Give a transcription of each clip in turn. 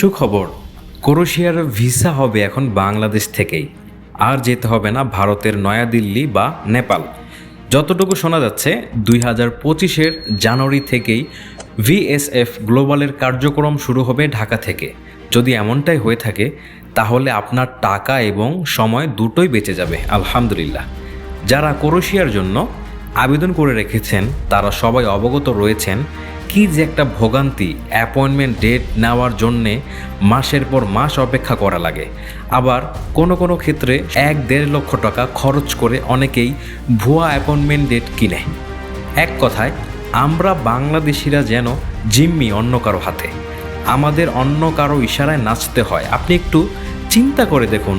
সুখবর, ক্রোয়েশিয়ার ভিসা হবে এখন বাংলাদেশ থেকেই, আর যেতে হবে না ভারতের নয়াদিল্লি বা নেপাল। যতটুকু শোনা যাচ্ছে 2025-এর জানুয়ারি থেকেই ভিএসএফ গ্লোবালের কার্যক্রম শুরু হবে ঢাকা থেকে। যদি এমনটাই হয়ে থাকে তাহলে আপনার টাকা এবং সময় দুটোই বেঁচে যাবে আলহামদুলিল্লাহ। যারা ক্রোয়েশিয়ার জন্য আবেদন করে রেখেছেন তারা সবাই অবগত রয়েছেন কি যে একটা ভোগান্তি অ্যাপয়েন্টমেন্ট ডেট নেওয়ার জন্যে মাসের পর মাস অপেক্ষা করা লাগে। আবার কোনো ক্ষেত্রে 1-1.5 লক্ষ টাকা খরচ করে অনেকেই ভুয়া অ্যাপয়েন্টমেন্ট ডেট কিনে। এক কথায় আমরা বাংলাদেশিরা যেন জিম্মি অন্য কারো হাতে, আমাদের অন্য কারো ইশারায় নাচতে হয়। আপনি একটু চিন্তা করে দেখুন,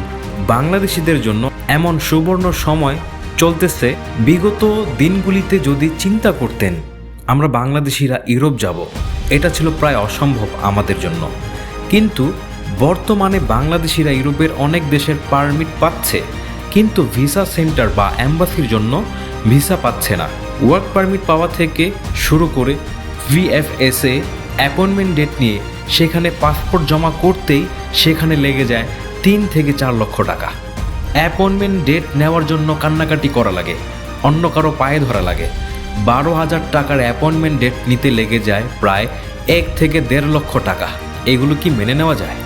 বাংলাদেশিদের জন্য এমন সুবর্ণ সময় চলতেছে। বিগত দিনগুলিতে যদি চিন্তা করতেন আমরা বাংলাদেশিরা ইউরোপ যাব, এটা ছিল প্রায় অসম্ভব আমাদের জন্য। কিন্তু বর্তমানে বাংলাদেশিরা ইউরোপের অনেক দেশের পারমিট পাচ্ছে, কিন্তু ভিসা সেন্টার বা অ্যাম্বাসির জন্য ভিসা পাচ্ছে না। ওয়ার্ক পারমিট পাওয়া থেকে শুরু করে ভিএফএসএ অ্যাপয়েন্টমেন্ট ডেট নিয়ে সেখানে পাসপোর্ট জমা করতেই সেখানে লেগে যায় 3 থেকে 4 লক্ষ টাকা। অ্যাপয়েন্টমেন্ট ডেট নেওয়ার জন্য কান্নাকাটি করা লাগে, অন্য কারো পায়ে ধরা লাগে। 12,000 টাকার অ্যাপয়েন্টমেন্ট ডেট নিতে লেগে যায় প্রায় 1 থেকে 1.5 লক্ষ টাকা। এগুলো কি মেনে নেওয়া যায়?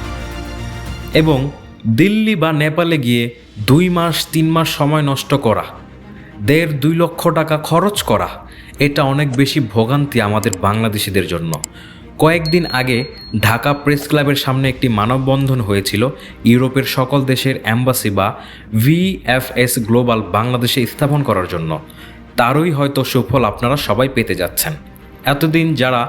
এবং দিল্লি বা নেপালে গিয়ে 2 মাস 3 মাস সময় নষ্ট করা, 1.5-2 লক্ষ টাকা খরচ করা, এটা অনেক বেশি ভোগান্তি আমাদের বাংলাদেশিদের জন্য। কয়েকদিন আগে ঢাকা প্রেস ক্লাবের সামনে একটি মানববন্ধন হয়েছিল ইউরোপের সকল দেশের অ্যাম্বাসি বা ভিএফএস গ্লোবাল বাংলাদেশে স্থাপন করার জন্য। তারই হয়তো সুফল আপনারা সবাই পেতে যাচ্ছেন। এতদিন যারা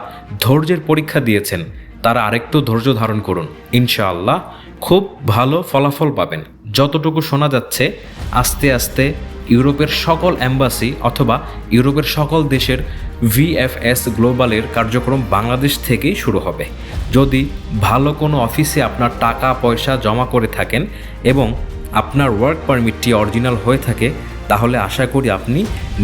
ধৈর্যের পরীক্ষা দিয়েছেন তারা আরেকটু ধৈর্য ধারণ করুন, ইনশাআল্লাহ খুব ভালো ফলাফল পাবেন। যতটুকু শোনা যাচ্ছে আস্তে আস্তে ইউরোপের সকল অ্যাম্বাসি অথবা ইউরোপের সকল দেশের ভিএফএস গ্লোবালের কার্যক্রম বাংলাদেশ থেকেই শুরু হবে। যদি ভালো কোনো অফিসে আপনার টাকা পয়সা জমা করে থাকেন এবং আপনার ওয়ার্ক পারমিটটি অরিজিনাল হয়ে থাকে তাহলে আশা করি আপনি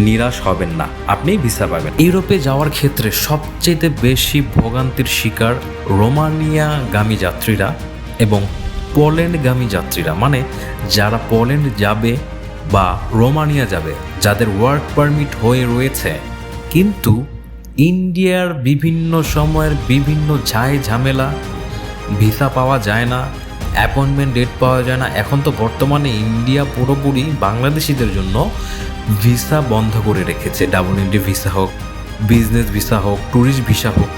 নিরাশ হবেন না, আপনি ভিসা পাবেন। ইউরোপে যাওয়ার ক্ষেত্রে সবচেয়ে বেশি ভোগান্তির শিকার রোমানিয়াগামী যাত্রীরা এবং পোল্যান্ডগামী যাত্রীরা, মানে যারা পোল্যান্ড যাবে বা রোমানিয়া যাবে, যাদের ওয়ার্ক পারমিট হয়ে রয়েছে কিন্তু ইন্ডিয়ার বিভিন্ন সময়ের বিভিন্ন ঝামেলা, ভিসা পাওয়া যায় না, অ্যাপয়েন্টমেন্ট ডেট পাওয়া যায় না। এখন তো বর্তমানে ইন্ডিয়া পুরোপুরি বাংলাদেশিদের জন্য ভিসা বন্ধ করে রেখেছে। WND ভিসা হোক, বিজনেস ভিসা হোক, ট্যুরিস্ট ভিসা হোক,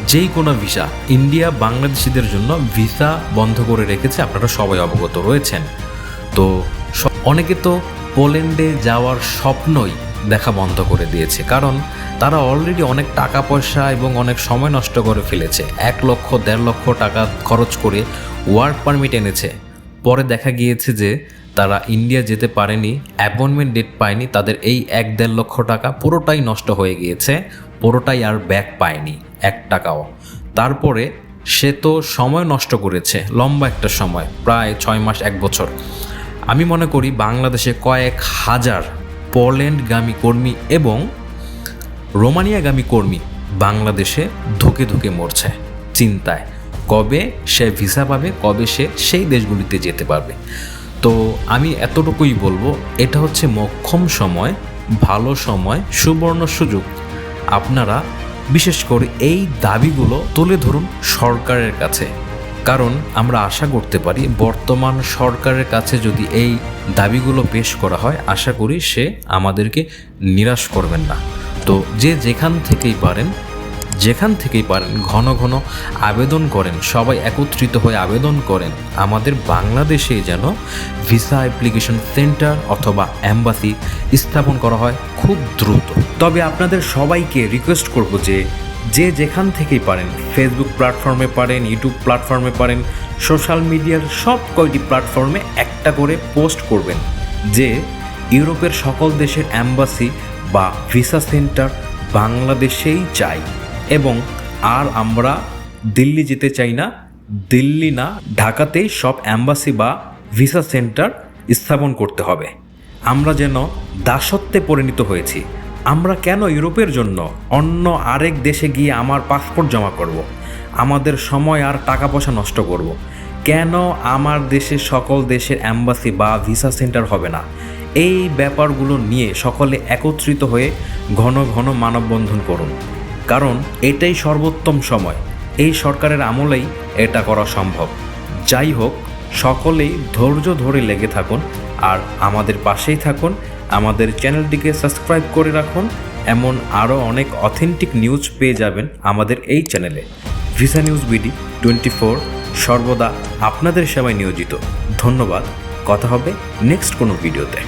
যেই কোনো ভিসা ইন্ডিয়া বাংলাদেশিদের জন্য ভিসা বন্ধ করে রেখেছে। আপনারা সবাই অবগত রয়েছেন। তো অনেকে তো পোল্যান্ডে যাওয়ার স্বপ্নই দেখা বন্ধ করে দিয়েছে, কারণ তারা অলরেডি অনেক টাকা পয়সা এবং অনেক সময় নষ্ট করে ফেলেছে। 1 লক্ষ 1.5 লক্ষ টাকা খরচ করে ওয়ার্ক পারমিট এনেছে, পরে দেখা গিয়েছে যে তারা ইন্ডিয়া যেতে পারেনি, অ্যাপয়েন্টমেন্ট ডেট পায়নি, তাদের এই 1-1.5 লক্ষ টাকা পুরোটাই নষ্ট হয়ে গিয়েছে, পুরোটাই আর ব্যাক পায়নি 1 টাকাও। তারপরে সে তো সময় নষ্ট করেছে, লম্বা একটা সময়, প্রায় 6 মাস 1 বছর। আমি মনে করি বাংলাদেশে কয়েক হাজার পোল্যান্ডগামী কর্মী এবং রোমানিয়াগামী কর্মী বাংলাদেশে ধুকে মরছে চিন্তায় কবে সে ভিসা পাবে, কবে সে সেই দেশগুলিতে যেতে পারবে। তো আমি এতটুকুই বলবো, এটা হচ্ছে মোক্ষম সময়, ভালো সময়, সুবর্ণ সুযোগ। আপনারা বিশেষ করে এই দাবিগুলো তুলে ধরুন সরকারের কাছে, কারণ আমরা আশা করতে পারি বর্তমান সরকারের কাছে যদি এই দাবিগুলো পেশ করা হয়, আশা করি সে আমাদেরকে নিরাশ করবেন না। তো যেখান থেকেই পারেন ঘন ঘন আবেদন করেন, সবাই একত্রিত হয়ে আবেদন করেন। আমাদের বাংলাদেশে যেন ভিসা অ্যাপ্লিকেশন সেন্টার অথবা অ্যাম্বাসি স্থাপন করা হয় খুব দ্রুত। তবে আপনাদের সবাইকে রিকোয়েস্ট করব যে যেখান থেকেই পারেন, ফেসবুক প্ল্যাটফর্মে পারেন, ইউটিউব প্ল্যাটফর্মে পারেন, সোশ্যাল মিডিয়ার সব কয়টি প্ল্যাটফর্মে একটা করে পোস্ট করবেন যে ইউরোপের সকল দেশের অ্যাম্বাসি বা ভিসা সেন্টার বাংলাদেশেই চাই এবং আর আমরা দিল্লি যেতে চাই না, দিল্লি না ঢাকাতেই সব অ্যাম্বাসি বা ভিসা সেন্টার স্থাপন করতে হবে। আমরা যেন দাসত্বে পরিণত হয়েছি। আমরা কেন ইউরোপের জন্য অন্য আরেক দেশে গিয়ে আমার পাসপোর্ট জমা করব? আমাদের সময় আর টাকা পয়সা নষ্ট করব। কেন আমার দেশের সকল দেশের অ্যাম্বাসি বা ভিসা সেন্টার হবে না? এই ব্যাপারগুলো নিয়ে সকলে একত্রিত হয়ে ঘন ঘন মানববন্ধন করুন, কারণ এটাই সর্বোত্তম সময়। এই সরকারের আমলেই এটা করা সম্ভব। যাই হোক, সকলেই ধৈর্য ধরে লেগে থাকুন আর আমাদের পাশেই থাকুন। আমাদের চ্যানেলটিকে সাবস্ক্রাইব করে রাখুন। এমন আরও অনেক অথেন্টিক নিউজ পেয়ে যাবেন আমাদের এই চ্যানেলে। ভিসা নিউজ বিডি 24 সর্বদা আপনাদের সেবায় নিয়োজিত। ধন্যবাদ। কথা হবে নেক্সট কোনো ভিডিওতে।